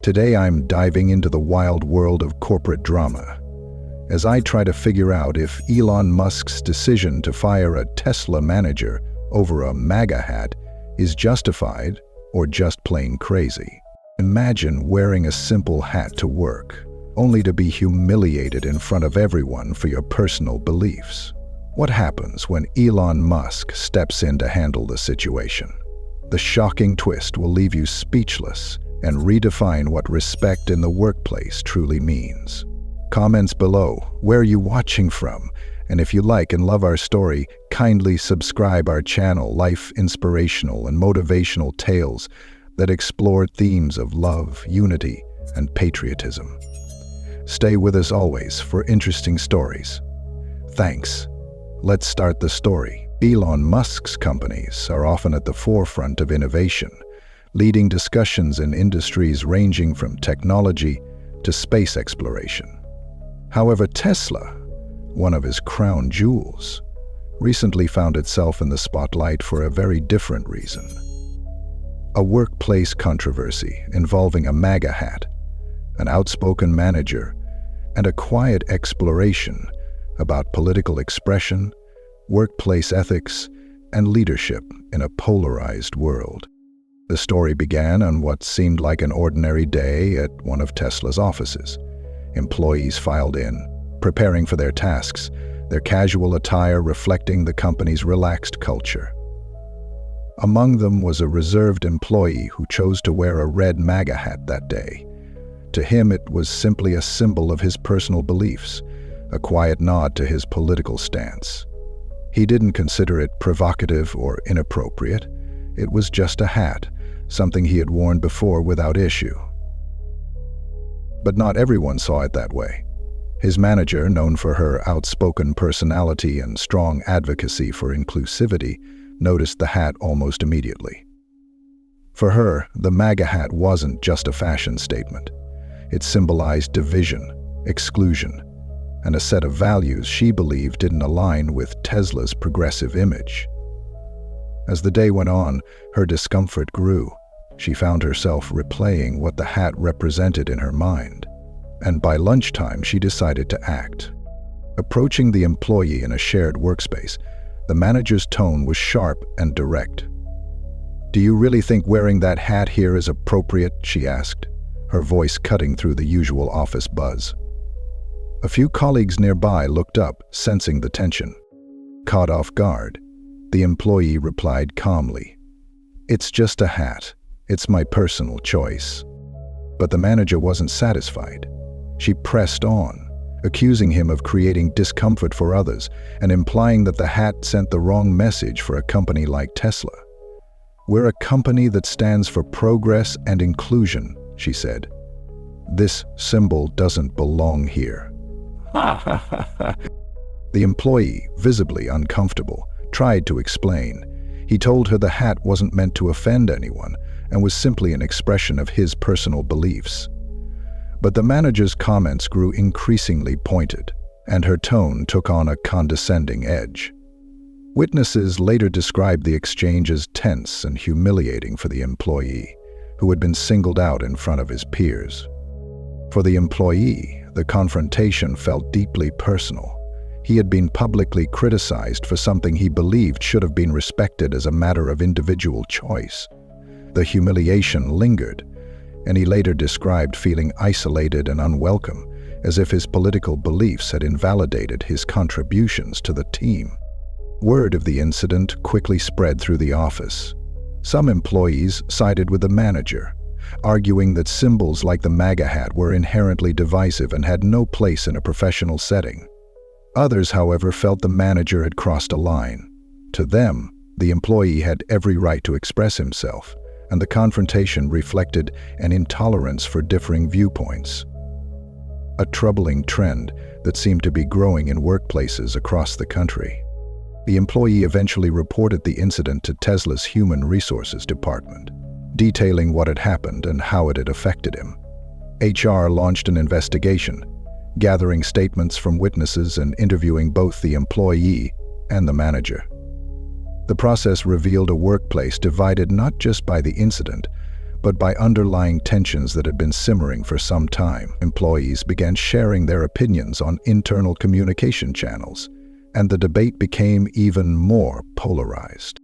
Today I'm diving into the wild world of corporate drama as I try to figure out if Elon Musk's decision to fire a Tesla manager over a MAGA hat is justified or just plain crazy. Imagine wearing a simple hat to work, only to be humiliated in front of everyone for your personal beliefs. What happens when Elon Musk steps in to handle the situation? The shocking twist will leave you speechless and redefine what respect in the workplace truly means. Comments below, where are you watching from? And if you like and love our story, kindly subscribe our channel, Life Inspirational and Motivational Tales that explore themes of love, unity, and patriotism. Stay with us always for interesting stories. Thanks. Let's start the story. Elon Musk's companies are often at the forefront of innovation, leading discussions in industries ranging from technology to space exploration. However, Tesla, one of his crown jewels, recently found itself in the spotlight for a very different reason. A workplace controversy involving a MAGA hat, an outspoken manager, and a quiet exploration about political expression, workplace ethics, and leadership in a polarized world. The story began on what seemed like an ordinary day at one of Tesla's offices. Employees filed in, preparing for their tasks, their casual attire reflecting the company's relaxed culture. Among them was a reserved employee who chose to wear a red MAGA hat that day. To him, it was simply a symbol of his personal beliefs, a quiet nod to his political stance. He didn't consider it provocative or inappropriate. It was just a hat, something he had worn before without issue. But not everyone saw it that way. His manager, known for her outspoken personality and strong advocacy for inclusivity, noticed the hat almost immediately. For her, the MAGA hat wasn't just a fashion statement. It symbolized division, exclusion, and a set of values she believed didn't align with Tesla's progressive image. As the day went on, her discomfort grew. She found herself replaying what the hat represented in her mind. And by lunchtime, she decided to act. Approaching the employee in a shared workspace, the manager's tone was sharp and direct. "Do you really think wearing that hat here is appropriate?" she asked, her voice cutting through the usual office buzz. A few colleagues nearby looked up, sensing the tension. Caught off guard, the employee replied calmly, "It's just a hat. It's my personal choice." But the manager wasn't satisfied. She pressed on, accusing him of creating discomfort for others and implying that the hat sent the wrong message for a company like Tesla. "We're a company that stands for progress and inclusion," she said. "This symbol doesn't belong here." The employee, visibly uncomfortable, tried to explain. He told her the hat wasn't meant to offend anyone and was simply an expression of his personal beliefs. But the manager's comments grew increasingly pointed, and her tone took on a condescending edge. Witnesses later described the exchange as tense and humiliating for the employee, who had been singled out in front of his peers. For the employee, the confrontation felt deeply personal. He had been publicly criticized for something he believed should have been respected as a matter of individual choice. The humiliation lingered, and he later described feeling isolated and unwelcome, as if his political beliefs had invalidated his contributions to the team. Word of the incident quickly spread through the office. Some employees sided with the manager, arguing that symbols like the MAGA hat were inherently divisive and had no place in a professional setting. Others, however, felt the manager had crossed a line. To them, the employee had every right to express himself, and the confrontation reflected an intolerance for differing viewpoints. A troubling trend that seemed to be growing in workplaces across the country. The employee eventually reported the incident to Tesla's Human Resources Department, detailing what had happened and how it had affected him. HR launched an investigation, gathering statements from witnesses and interviewing both the employee and the manager. The process revealed a workplace divided not just by the incident, but by underlying tensions that had been simmering for some time. Employees began sharing their opinions on internal communication channels, and the debate became even more polarized.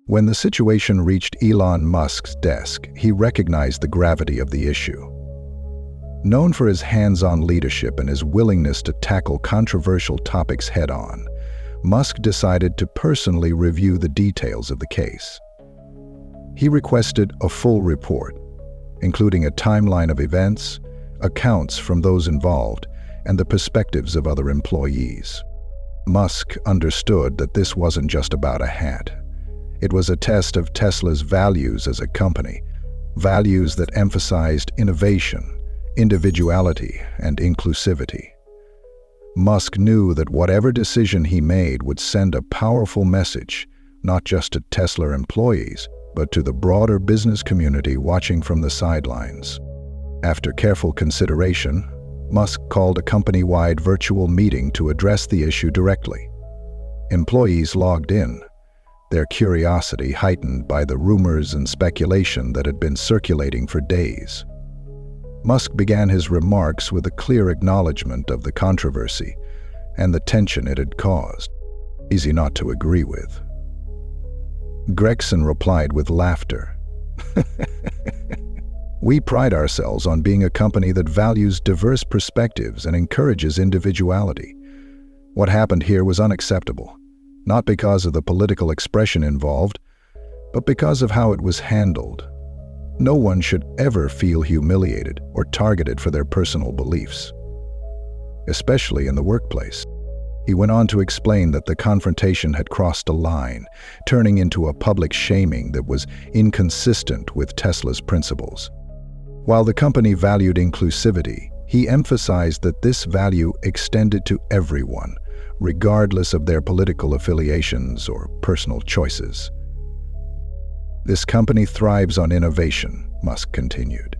When the situation reached Elon Musk's desk, he recognized the gravity of the issue. Known for his hands-on leadership and his willingness to tackle controversial topics head-on, Musk decided to personally review the details of the case. He requested a full report, including a timeline of events, accounts from those involved, and the perspectives of other employees. Musk understood that this wasn't just about a hat. It was a test of Tesla's values as a company, values that emphasized innovation, individuality, and inclusivity. Musk knew that whatever decision he made would send a powerful message, not just to Tesla employees, but to the broader business community watching from the sidelines. After careful consideration, Musk called a company-wide virtual meeting to address the issue directly. Employees logged in, their curiosity heightened by the rumors and speculation that had been circulating for days. Musk began his remarks with a clear acknowledgement of the controversy and the tension it had caused. Easy not to agree with. Gregson replied with laughter. We pride ourselves on being a company that values diverse perspectives and encourages individuality. What happened here was unacceptable, not because of the political expression involved, but because of how it was handled. No one should ever feel humiliated or targeted for their personal beliefs, especially in the workplace. He went on to explain that the confrontation had crossed a line, turning into a public shaming that was inconsistent with Tesla's principles. While the company valued inclusivity, he emphasized that this value extended to everyone, regardless of their political affiliations or personal choices. This company thrives on innovation, Musk continued,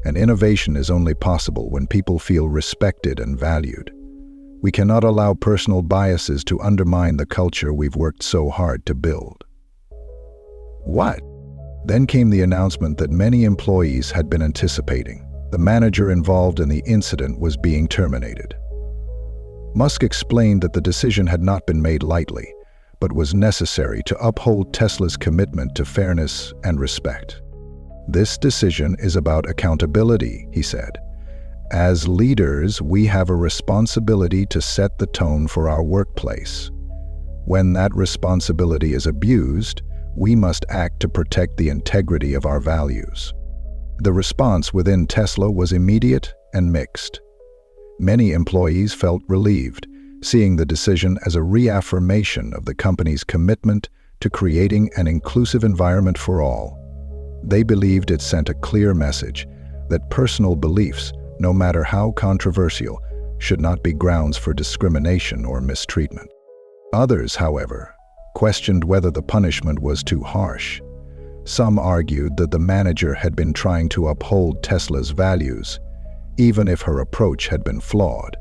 and innovation is only possible when people feel respected and valued. We cannot allow personal biases to undermine the culture we've worked so hard to build. What? Then came the announcement that many employees had been anticipating. The manager involved in the incident was being terminated. Musk explained that the decision had not been made lightly, but was necessary to uphold Tesla's commitment to fairness and respect. This decision is about accountability, he said. As leaders, we have a responsibility to set the tone for our workplace. When that responsibility is abused, we must act to protect the integrity of our values. The response within Tesla was immediate and mixed. Many employees felt relieved, seeing the decision as a reaffirmation of the company's commitment to creating an inclusive environment for all. They believed it sent a clear message that personal beliefs, no matter how controversial, should not be grounds for discrimination or mistreatment. Others, however, questioned whether the punishment was too harsh. Some argued that the manager had been trying to uphold Tesla's values, even if her approach had been flawed.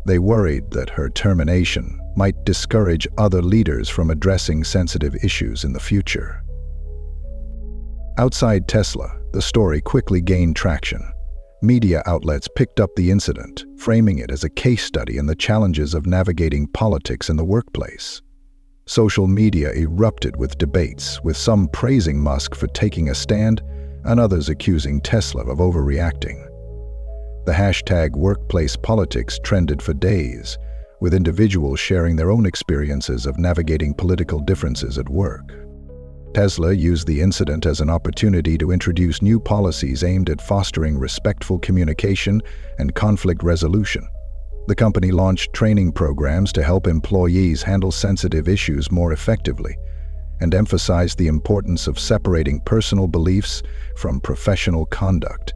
They worried that her termination might discourage other leaders from addressing sensitive issues in the future. Outside Tesla, the story quickly gained traction. Media outlets picked up the incident, framing it as a case study in the challenges of navigating politics in the workplace. Social media erupted with debates, with some praising Musk for taking a stand and others accusing Tesla of overreacting. The hashtag workplace politics trended for days, with individuals sharing their own experiences of navigating political differences at work. Tesla used the incident as an opportunity to introduce new policies aimed at fostering respectful communication and conflict resolution. The company launched training programs to help employees handle sensitive issues more effectively and emphasized the importance of separating personal beliefs from professional conduct.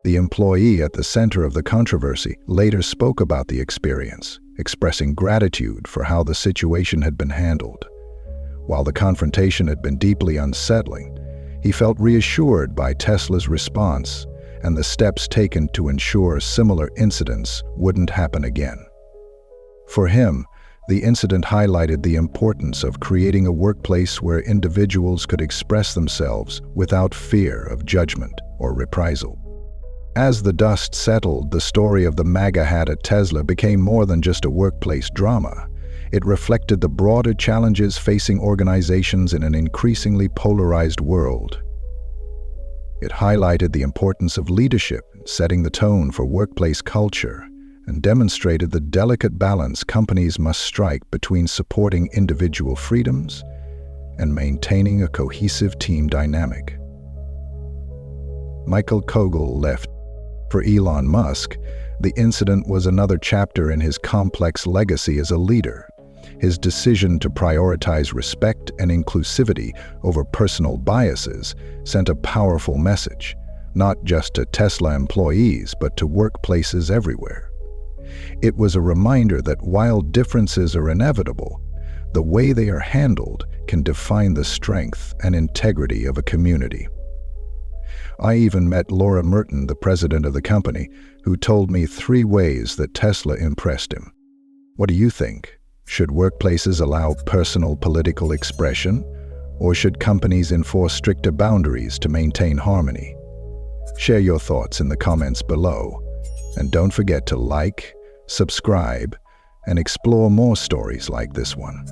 The employee at the center of the controversy later spoke about the experience, expressing gratitude for how the situation had been handled. While the confrontation had been deeply unsettling, he felt reassured by Tesla's response and the steps taken to ensure similar incidents wouldn't happen again. For him, The incident highlighted the importance of creating a workplace where individuals could express themselves without fear of judgment or reprisal. As the dust settled, the story of the MAGA hat at Tesla became more than just a workplace drama. It reflected the broader challenges facing organizations in an increasingly polarized world. It highlighted the importance of leadership in setting the tone for workplace culture and demonstrated the delicate balance companies must strike between supporting individual freedoms and maintaining a cohesive team dynamic. Michael Kogel left. For Elon Musk, the incident was another chapter in his complex legacy as a leader. His decision to prioritize respect and inclusivity over personal biases sent a powerful message, not just to Tesla employees, but to workplaces everywhere. It was a reminder that while differences are inevitable, the way they are handled can define the strength and integrity of a community. I even met Laura Merton, the president of the company, who told me 3 ways that Tesla impressed him. What do you think? Should workplaces allow personal political expression, or should companies enforce stricter boundaries to maintain harmony? Share your thoughts in the comments below, and don't forget to like, subscribe, and explore more stories like this one.